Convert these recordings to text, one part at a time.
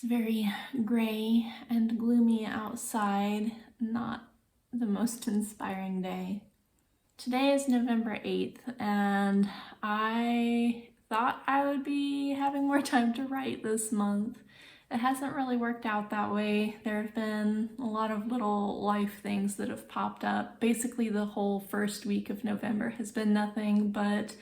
It's very gray and gloomy outside, not the most inspiring day. Today is November 8th, and I thought I would be having more time to write this month. It hasn't really worked out that way. There have been a lot of little life things that have popped up. Basically, the whole first week of November has been nothing but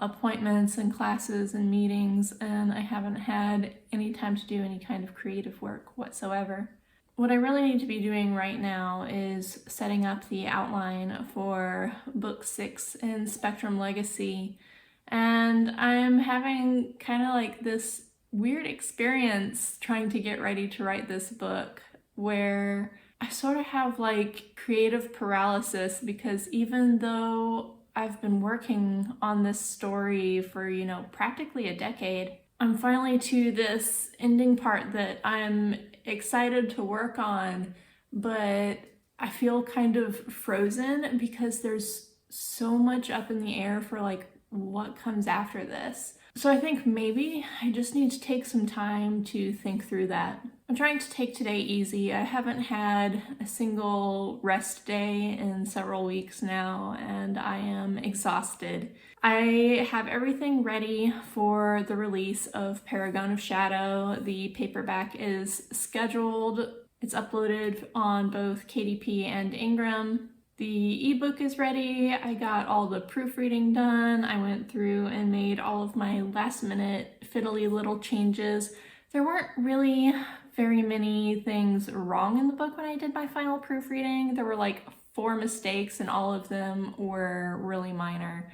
appointments and classes and meetings, and I haven't had any time to do any kind of creative work whatsoever. What I really need to be doing right now is setting up the outline for book 6 in Spectrum Legacy, and I'm having kind of like this weird experience trying to get ready to write this book where I sort of have like creative paralysis, because even though I've been working on this story for, practically a decade, I'm finally to this ending part that I'm excited to work on, but I feel kind of frozen because there's so much up in the air for like what comes after this. So I think maybe I just need to take some time to think through that. I'm trying to take today easy. I haven't had a single rest day in several weeks now, and I am exhausted. I have everything ready for the release of Paragon of Shadow. The paperback is scheduled. It's uploaded on both KDP and Ingram. The ebook is ready. I got all the proofreading done. I went through and made all of my last minute fiddly little changes. There weren't really very many things wrong in the book when I did my final proofreading. There were like 4 mistakes, and all of them were really minor.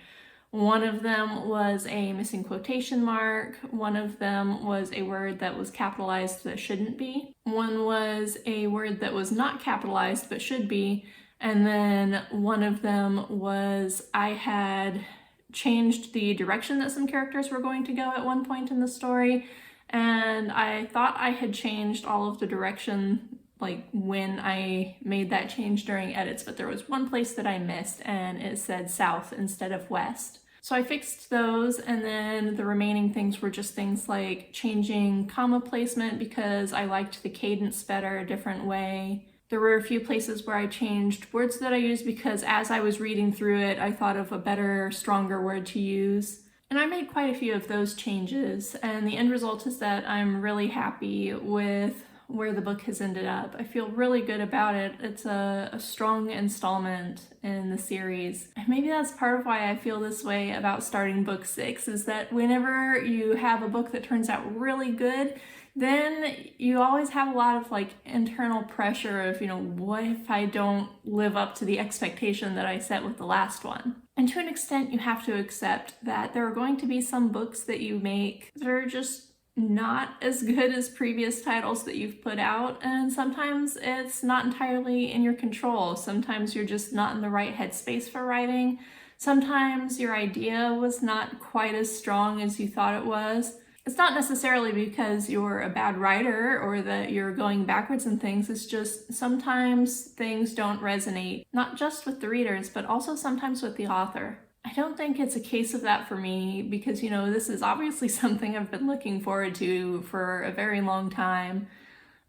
One of them was a missing quotation mark. One of them was a word that was capitalized that shouldn't be. One was a word that was not capitalized but should be. And then one of them was I had changed the direction that some characters were going to go at one point in the story, and I thought I had changed all of the direction like when I made that change during edits, but there was one place that I missed and it said south instead of west. So I fixed those, and then the remaining things were just things like changing comma placement because I liked the cadence better a different way. There were a few places where I changed words that I used because as I was reading through it, I thought of a better, stronger word to use. And I made quite a few of those changes, and the end result is that I'm really happy with where the book has ended up. I feel really good about it. It's a strong installment in the series. And maybe that's part of why I feel this way about starting book 6, is that whenever you have a book that turns out really good, then you always have a lot of like internal pressure of, what if I don't live up to the expectation that I set with the last one? And to an extent, you have to accept that there are going to be some books that you make that are just not as good as previous titles that you've put out, and sometimes it's not entirely in your control. Sometimes you're just not in the right headspace for writing. Sometimes your idea was not quite as strong as you thought it was. It's not necessarily because you're a bad writer or that you're going backwards in things. It's just sometimes things don't resonate, not just with the readers, but also sometimes with the author. I don't think it's a case of that for me because, this is obviously something I've been looking forward to for a very long time.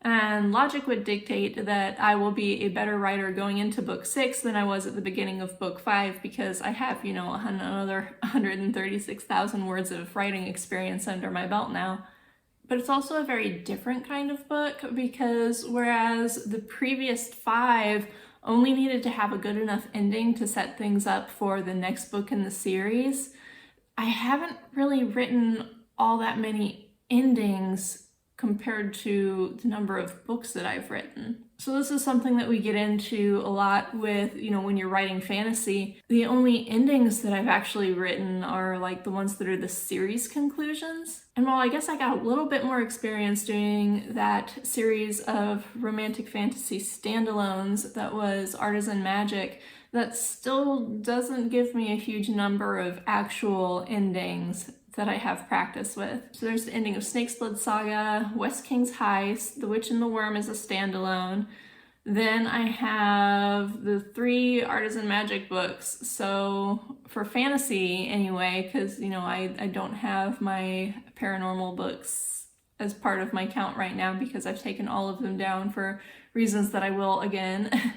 And logic would dictate that I will be a better writer going into book 6 than I was at the beginning of book 5, because I have, another 136,000 words of writing experience under my belt now. But it's also a very different kind of book, because whereas the previous 5 only needed to have a good enough ending to set things up for the next book in the series, I haven't really written all that many endings compared to the number of books that I've written. So this is something that we get into a lot with, when you're writing fantasy. The only endings that I've actually written are like the ones that are the series conclusions. And while I guess I got a little bit more experience doing that series of romantic fantasy standalones that was Artisan Magic, that still doesn't give me a huge number of actual endings that I have practice with. So there's the ending of Snake's Blood Saga, West King's Heist, The Witch and the Worm is a standalone. Then I have the 3 Artisan Magic books. So for fantasy anyway, because I don't have my paranormal books as part of my count right now because I've taken all of them down for reasons that I will again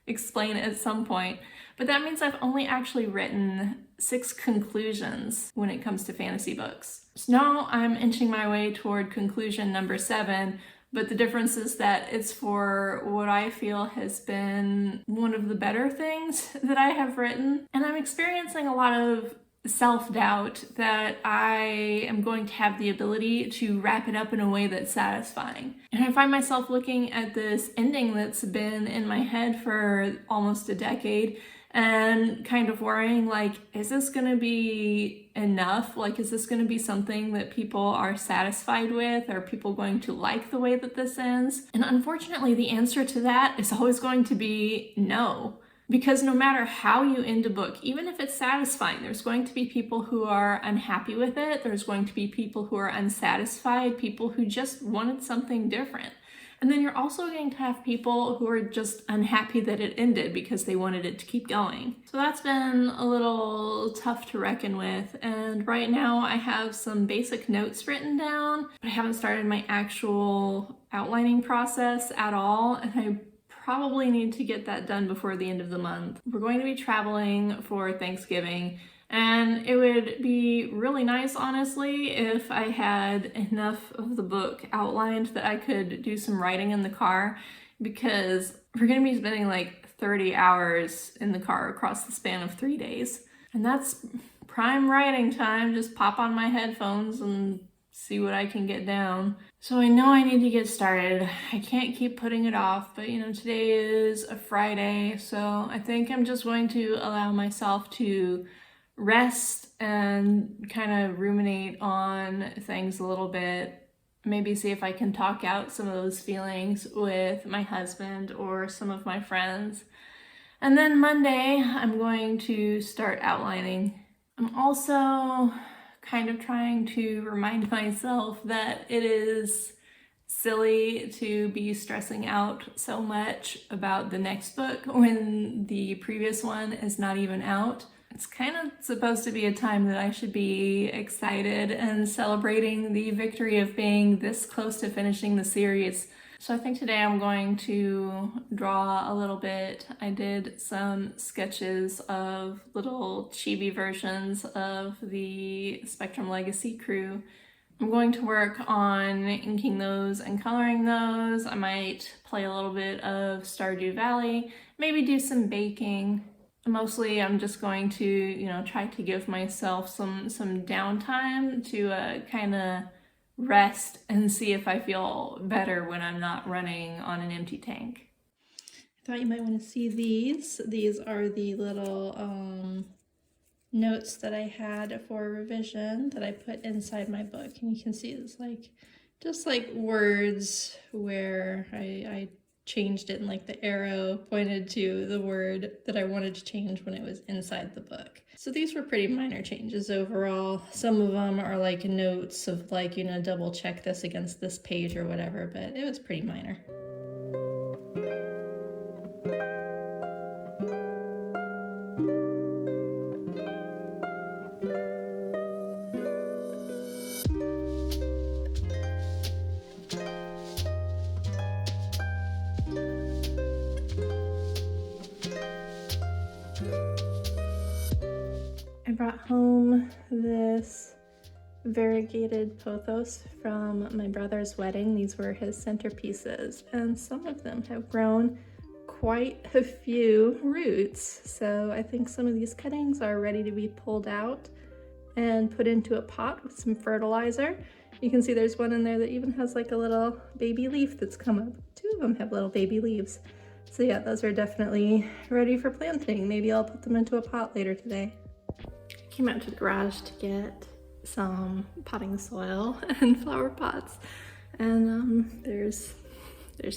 explain at some point. But that means I've only actually written 6 conclusions when it comes to fantasy books. So now I'm inching my way toward conclusion number 7, but the difference is that it's for what I feel has been one of the better things that I have written. And I'm experiencing a lot of self-doubt that I am going to have the ability to wrap it up in a way that's satisfying. And I find myself looking at this ending that's been in my head for almost a decade and kind of worrying, like, is this going to be enough? Like, is this going to be something that people are satisfied with? Are people going to like the way that this ends? And unfortunately, the answer to that is always going to be no. Because no matter how you end a book, even if it's satisfying, there's going to be people who are unhappy with it. There's going to be people who are unsatisfied, people who just wanted something different. And then you're also going to have people who are just unhappy that it ended because they wanted it to keep going. So that's been a little tough to reckon with. And right now I have some basic notes written down, but I haven't started my actual outlining process at all. And I probably need to get that done before the end of the month. We're going to be traveling for Thanksgiving, and it would be really nice, honestly, if I had enough of the book outlined that I could do some writing in the car, because we're going to be spending like 30 hours in the car across the span of 3 days. And that's prime writing time. Just pop on my headphones and see what I can get down. So I know I need to get started. I can't keep putting it off, but today is a Friday, so I think I'm just going to allow myself to rest and kind of ruminate on things a little bit. Maybe see if I can talk out some of those feelings with my husband or some of my friends. And then Monday, I'm going to start outlining. I'm also kind of trying to remind myself that it is silly to be stressing out so much about the next book when the previous one is not even out. It's kind of supposed to be a time that I should be excited and celebrating the victory of being this close to finishing the series. So I think today I'm going to draw a little bit. I did some sketches of little chibi versions of the Spectrum Legacy crew. I'm going to work on inking those and coloring those. I might play a little bit of Stardew Valley, maybe do some baking. Mostly I'm just going to, try to give myself some downtime to kind of rest and see if I feel better when I'm not running on an empty tank. I thought you might want to see these. These are the little notes that I had for revision that I put inside my book. And you can see it's just like words where I changed it, and like the arrow pointed to the word that I wanted to change when it was inside the book. So these were pretty minor changes overall. Some of them are like notes of double check this against this page or whatever, but it was pretty minor. I brought home this variegated pothos from my brother's wedding. These were his centerpieces, and some of them have grown quite a few roots. So I think some of these cuttings are ready to be pulled out and put into a pot with some fertilizer. You can see there's one in there that even has like a little baby leaf that's come up. 2 of them have little baby leaves. So yeah, those are definitely ready for planting. Maybe I'll put them into a pot later today. Came out to the garage to get some potting soil and flower pots, and there's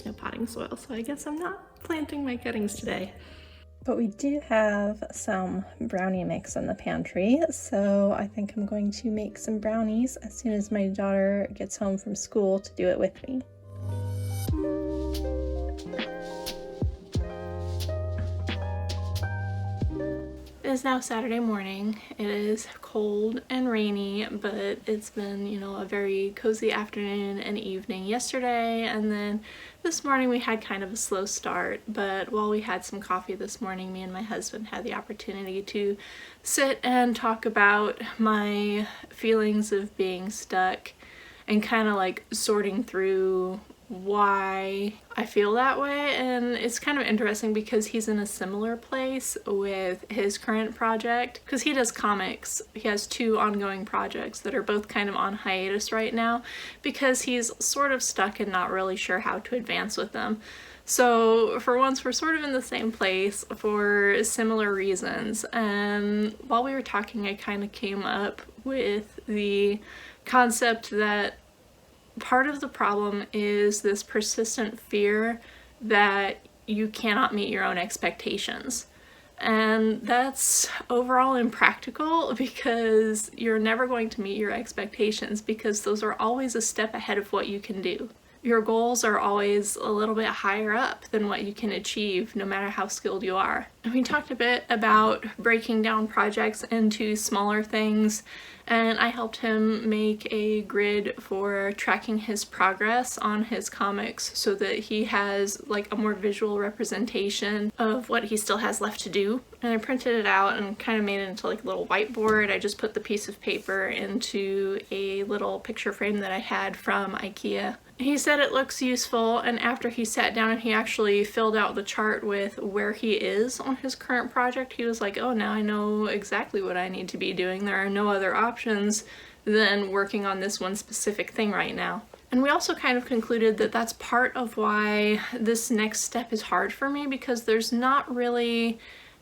no potting soil, so I guess I'm not planting my cuttings today. But we do have some brownie mix in the pantry, so I think I'm going to make some brownies as soon as my daughter gets home from school to do it with me. is now Saturday morning. It is cold and rainy, but it's been, a very cozy afternoon and evening yesterday, and then this morning we had kind of a slow start, but while we had some coffee this morning, me and my husband had the opportunity to sit and talk about my feelings of being stuck and kind of like sorting through why I feel that way. And it's kind of interesting because he's in a similar place with his current project, because he does comics. He has 2 ongoing projects that are both kind of on hiatus right now because he's sort of stuck and not really sure how to advance with them. So for once, we're sort of in the same place for similar reasons. And while we were talking, I kind of came up with the concept that part of the problem is this persistent fear that you cannot meet your own expectations. And that's overall impractical because you're never going to meet your expectations because those are always a step ahead of what you can do. Your goals are always a little bit higher up than what you can achieve, no matter how skilled you are. And we talked a bit about breaking down projects into smaller things, and I helped him make a grid for tracking his progress on his comics so that he has like a more visual representation of what he still has left to do. And I printed it out and kind of made it into like a little whiteboard. I just put the piece of paper into a little picture frame that I had from IKEA. He said it looks useful, and after he sat down and he actually filled out the chart with where he is on his current project, he was like, oh, now I know exactly what I need to be doing. There are no other options than working on this one specific thing right now. And we also kind of concluded that that's part of why this next step is hard for me, because there's not really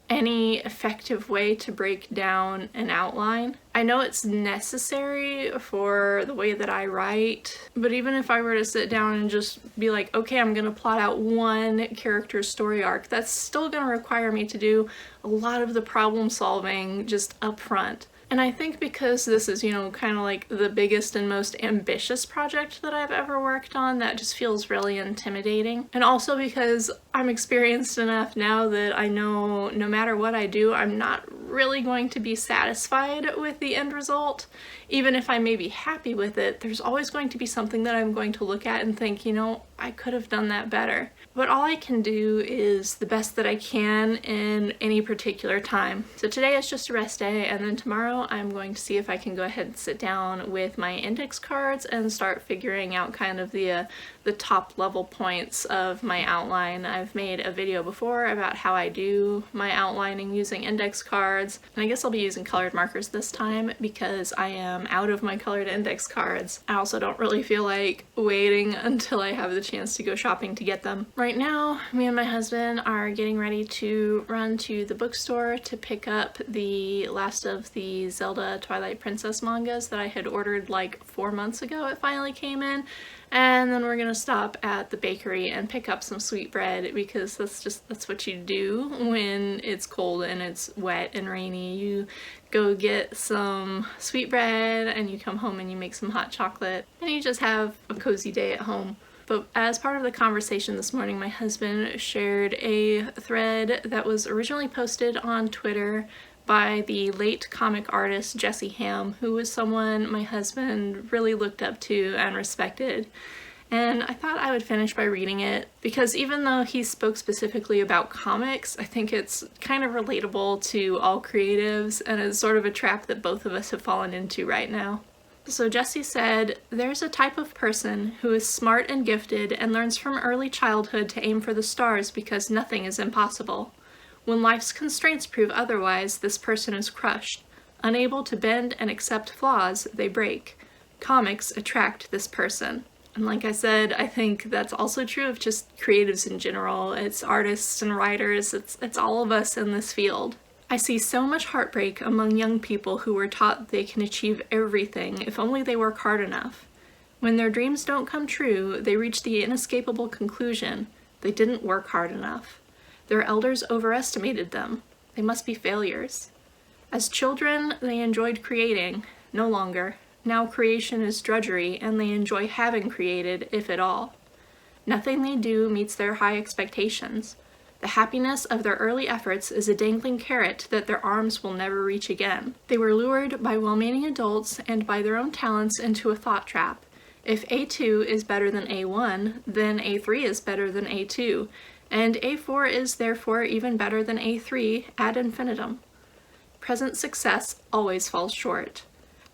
any effective way to break down an outline. I know it's necessary for the way that I write, but even if I were to sit down and just be like, okay, I'm gonna plot out one character's story arc, that's still gonna require me to do a lot of the problem solving just up front. And I think because this is, kind of like the biggest and most ambitious project that I've ever worked on, that just feels really intimidating. And also because I'm experienced enough now that I know no matter what I do, I'm not really going to be satisfied with the end result. Even if I may be happy with it, there's always going to be something that I'm going to look at and think, I could have done that better. But all I can do is the best that I can in any particular time. So today is just a rest day, and then tomorrow I'm going to see if I can go ahead and sit down with my index cards and start figuring out kind of the top level points of my outline. I've made a video before about how I do my outlining using index cards, and I guess I'll be using colored markers this time because I am out of my colored index cards. I also don't really feel like waiting until I have the chance to go shopping to get them. Right now, me and my husband are getting ready to run to the bookstore to pick up the last of the Zelda Twilight Princess mangas that I had ordered like 4 months ago. It finally came in. And then we're gonna stop at the bakery and pick up some sweetbread because that's what you do when it's cold and it's wet and rainy. You go get some sweetbread and you come home and you make some hot chocolate and you just have a cozy day at home. But as part of the conversation this morning, my husband shared a thread that was originally posted on Twitter by the late comic artist Jessie Ham, who was someone my husband really looked up to and respected. And I thought I would finish by reading it because even though he spoke specifically about comics, I think it's kind of relatable to all creatives and is sort of a trap that both of us have fallen into right now. So Jessie said, "There's a type of person who is smart and gifted and learns from early childhood to aim for the stars because nothing is impossible. When life's constraints prove otherwise, this person is crushed. Unable to bend and accept flaws, they break. Comics attract this person." And like I said, I think that's also true of just creatives in general. It's artists and writers, it's all of us in this field. "I see so much heartbreak among young people who were taught they can achieve everything if only they work hard enough. When their dreams don't come true, they reach the inescapable conclusion they didn't work hard enough. Their elders overestimated them. They must be failures. As children, they enjoyed creating. No longer. Now creation is drudgery, and they enjoy having created, if at all. Nothing they do meets their high expectations. The happiness of their early efforts is a dangling carrot that their arms will never reach again. They were lured by well-meaning adults and by their own talents into a thought trap. If A2 is better than A1, then A3 is better than A2, and A4 is therefore even better than A3 ad infinitum. Present success always falls short.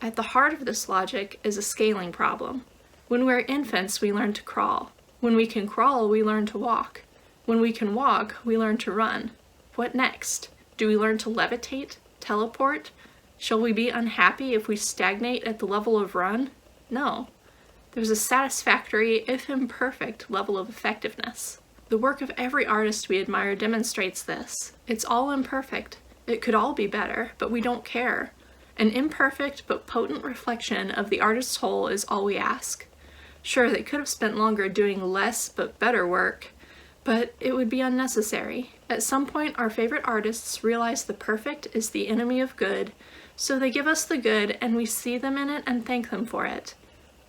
At the heart of this logic is a scaling problem. When we're infants, we learn to crawl. When we can crawl, we learn to walk. When we can walk, we learn to run. What next? Do we learn to levitate? Teleport? Shall we be unhappy if we stagnate at the level of run? No. There's a satisfactory, if imperfect, level of effectiveness. The work of every artist we admire demonstrates this. It's all imperfect. It could all be better, but we don't care. An imperfect but potent reflection of the artist's whole is all we ask. Sure, they could have spent longer doing less but better work, but it would be unnecessary. At some point, our favorite artists realize the perfect is the enemy of good, so they give us the good and we see them in it and thank them for it.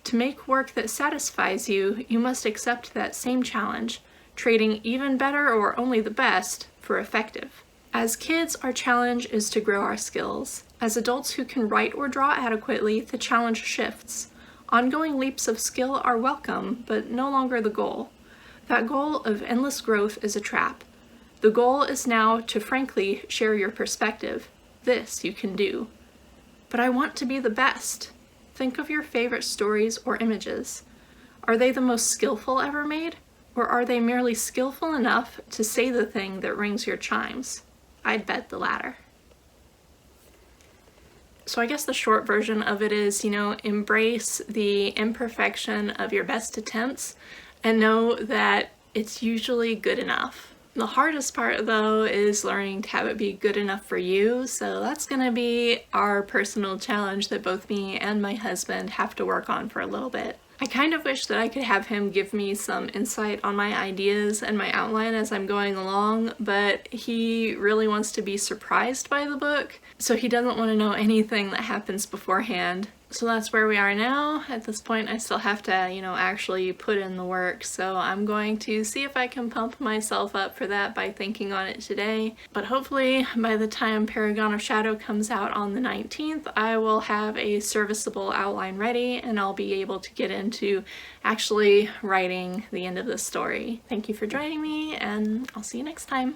To make work that satisfies you, you must accept that same challenge, trading even better or only the best for effective. As kids, our challenge is to grow our skills. As adults who can write or draw adequately, the challenge shifts. Ongoing leaps of skill are welcome, but no longer the goal. That goal of endless growth is a trap. The goal is now to frankly share your perspective. This you can do. But I want to be the best. Think of your favorite stories or images. Are they the most skillful ever made? Or are they merely skillful enough to say the thing that rings your chimes? I'd bet the latter. So I guess the short version of it is, embrace the imperfection of your best attempts and know that it's usually good enough. The hardest part, though, is learning to have it be good enough for you, so that's gonna be our personal challenge that both me and my husband have to work on for a little bit. I kind of wish that I could have him give me some insight on my ideas and my outline as I'm going along, but he really wants to be surprised by the book, so he doesn't want to know anything that happens beforehand. So that's where we are now. At this point, I still have to, actually put in the work, so I'm going to see if I can pump myself up for that by thinking on it today. But hopefully, by the time Paragon of Shadow comes out on the 19th, I will have a serviceable outline ready, and I'll be able to get into actually writing the end of the story. Thank you for joining me, and I'll see you next time.